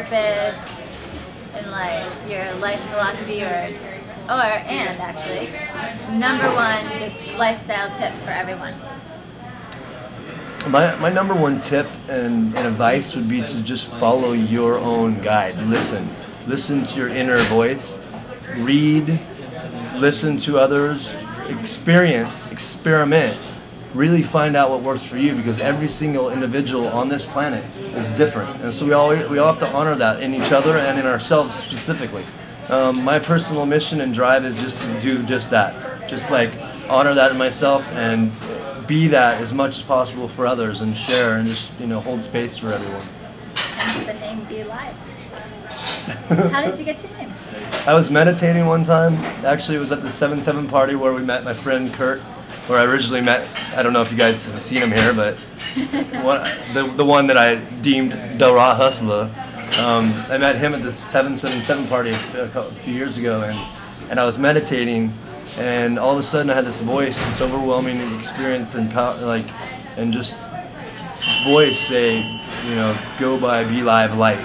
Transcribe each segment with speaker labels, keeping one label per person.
Speaker 1: purpose in life, your life philosophy, and actually, #1 just lifestyle tip for everyone.
Speaker 2: My #1 tip and advice would be to just follow your own guide. Listen to your inner voice. Read, listen to others, experiment. Really find out what works for you, because every single individual on this planet is different, and so we all have to honor that in each other and in ourselves specifically. My personal mission and drive is just to do just that, just like honor that in myself and be that as much as possible for others, and share and just hold space for everyone.
Speaker 1: And the name BeLive. How did you get your name?
Speaker 2: I was meditating one time. Actually, it was at the 7/7 party where we met my friend Kurt, where I originally met. I don't know if you guys have seen him here, but the one that I deemed the raw hustler. I met him at the 7/7 party a few years ago, and I was meditating, and all of a sudden I had this voice, this overwhelming experience and power, and just voice say, go by BeLive Light.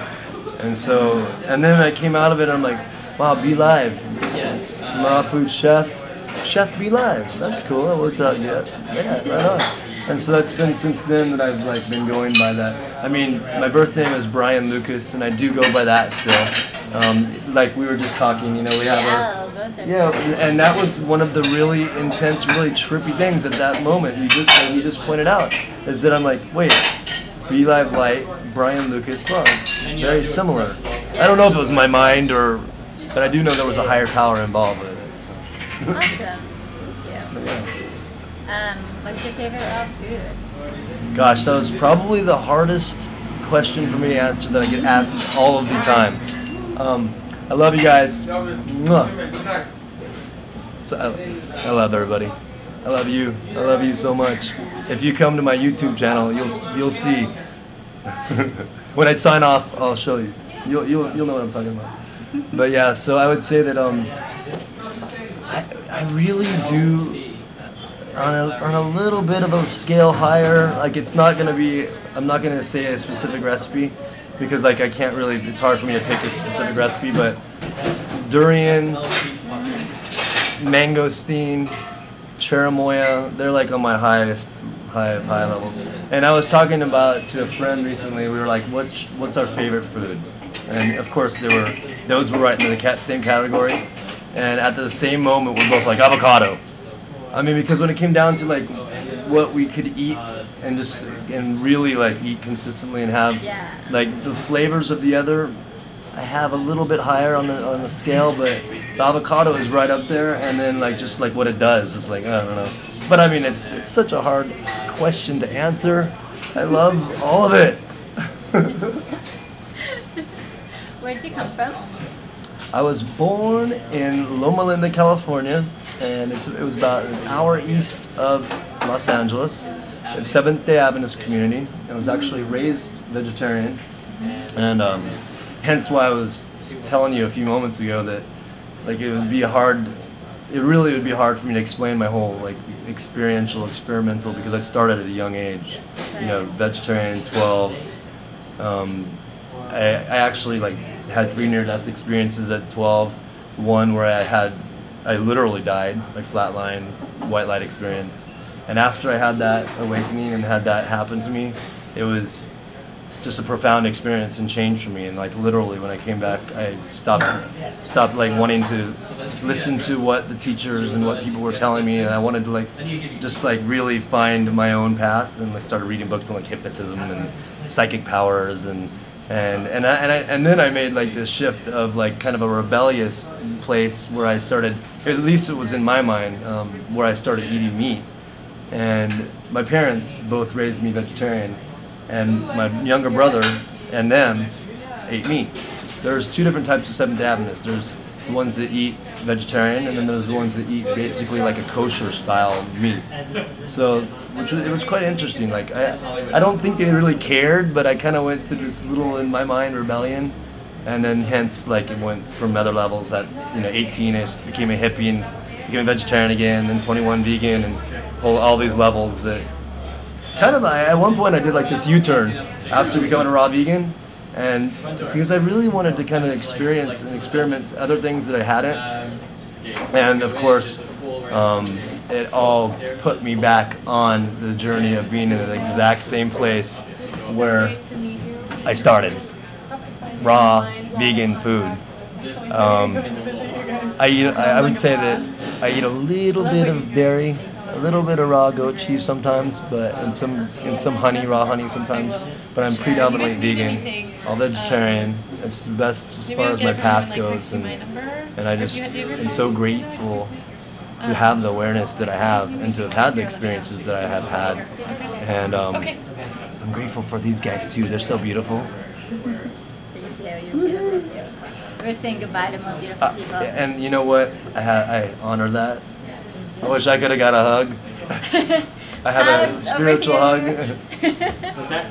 Speaker 2: And then I came out of it, and I'm like, wow, BeLive, raw food chef BeLive. That's cool. That worked out good. Yeah, right on. And so that's been since then that I've been going by that. I mean, my birth name is Brian Lucas, and I do go by that still. Like we were just talking, we have and that was one of the really intense, really trippy things at that moment. You just pointed out is that I'm like, wait, BeLive Light, Brian Lucas, well, very similar. I don't know if it was my mind but I do know there was a higher power involved with it. So.
Speaker 1: Awesome. Thank you. What's your favorite raw food?
Speaker 2: Gosh, that was probably the hardest question for me to answer that I get asked all of the time. I love you guys. So I love everybody. I love you. I love you so much. If you come to my YouTube channel, you'll see. When I sign off, I'll show you. You'll know what I'm talking about. But yeah, so I would say that I really do on a little bit of a scale higher. Like it's not gonna be. I'm not gonna say a specific recipe because I can't really. It's hard for me to pick a specific recipe. But durian, mangosteen, cherimoya, they're on my high levels. And I was talking about it to a friend recently. We were like, what's our favorite food? And of course those were right in the same category. And at the same moment, we're both like avocado. I mean, because when it came down to what we could eat and really eat consistently and have the flavors of the other, I have a little bit higher on the scale, but the avocado is right up there. And then just what it does, it's I don't know. But I mean, it's such a hard question to answer. I love all of it.
Speaker 1: Where'd you come from?
Speaker 2: I was born in Loma Linda, California, and it was about an hour east of Los Angeles. It's Seventh-day Adventist community. I was actually raised vegetarian, and hence why I was telling you a few moments ago that it would be hard. It really would be hard for me to explain my whole experimental, because I started at a young age. Vegetarian, 12. I actually had 3 near-death experiences at 12. One where I literally died, flatline, white light experience. And after I had that awakening and had that happen to me, it was just a profound experience and change for me. And literally when I came back, I stopped wanting to listen to what the teachers and what people were telling me, and I wanted to just really find my own path. And I started reading books on hypnotism and psychic powers and then I made this shift of kind of a rebellious place where I started, at least it was in my mind, where I started eating meat. And my parents both raised me vegetarian, and my younger brother and them ate meat. There's 2 different types of Seventh-day Adventists. There's the ones that eat vegetarian, and then there's the ones that eat basically a kosher style meat. So it was quite interesting. I don't think they really cared, but I kind of went through this little, in my mind, rebellion, and then hence it went from other levels. At 18 I became a hippie and became a vegetarian again, then 21 vegan, and all these levels that kind of at one point I did this U-turn after becoming a raw vegan. and because I really wanted to kind of experience and experiment other things that I hadn't, and of course, it all put me back on the journey of being in the exact same place where I started. Raw, vegan food. I would say that I eat a little bit of dairy, a little bit of raw goat cheese sometimes, but and some honey, raw honey sometimes. But I'm predominantly vegan, all vegetarian. It's the best as far as my path goes, and I just am so grateful to have the awareness that I have and to have had the experiences that I have had. And I'm grateful for these guys too. They're so beautiful.
Speaker 1: Thank you. You're beautiful too. We're saying goodbye to more beautiful people.
Speaker 2: And you know what? I honor that. I wish I could have got a hug. I have a spiritual hug.
Speaker 3: What's that?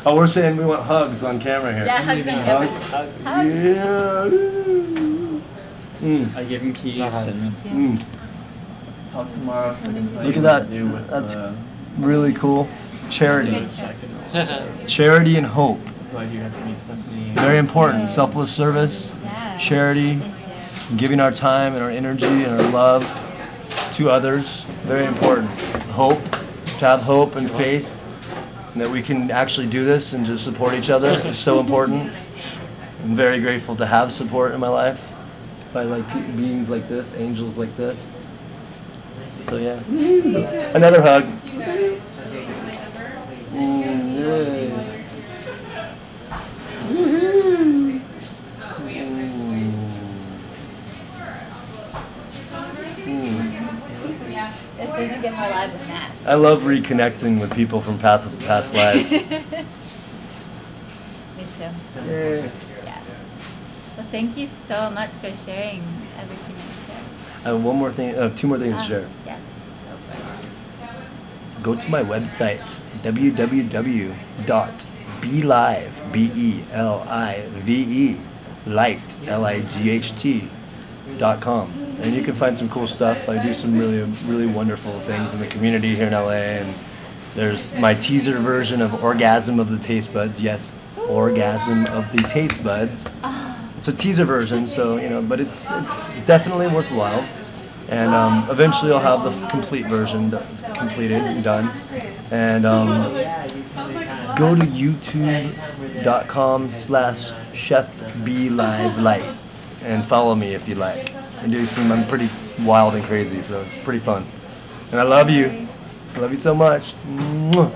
Speaker 2: Oh, we're saying we want hugs on camera here.
Speaker 1: Yeah, hugs on camera.
Speaker 2: Yeah.
Speaker 3: I give him keys and talk tomorrow so I can tell
Speaker 2: Look
Speaker 3: you
Speaker 2: at
Speaker 3: what
Speaker 2: that.
Speaker 3: to do with
Speaker 2: That's really cool. Charity. Charity and hope.
Speaker 3: Glad you got to meet Stephanie.
Speaker 2: Very important. Selfless service,
Speaker 1: Yeah.
Speaker 2: charity, giving our time and our energy and our love to others. Very important. Hope, to have hope and faith and that we can actually do this and just support each other is so important. I'm very grateful to have support in my life by like beings like this, angels like this. So yeah, another hug. Yay.
Speaker 1: It doesn't get more live than that.
Speaker 2: I love reconnecting with people from past lives.
Speaker 1: Me too.
Speaker 2: Yay.
Speaker 1: Yeah. Well, thank you so much for sharing everything you shared.
Speaker 2: I have one more thing, two more things to share.
Speaker 1: Yes. Go for it.
Speaker 2: Go to my website, www.BeLive, BeLive, light, LIGHT.com. And you can find some cool stuff. I do some really wonderful things in the community here in LA. And there's my teaser version of Orgasm of the Taste Buds. Yes, Orgasm of the Taste Buds. It's a teaser version, so but it's definitely worthwhile. And eventually I'll have the complete version completed and done. And go to youtube.com/Chef BeLive Light and follow me if you like. I'm pretty wild and crazy, so it's pretty fun. And I love you. I love you so much. Mwah.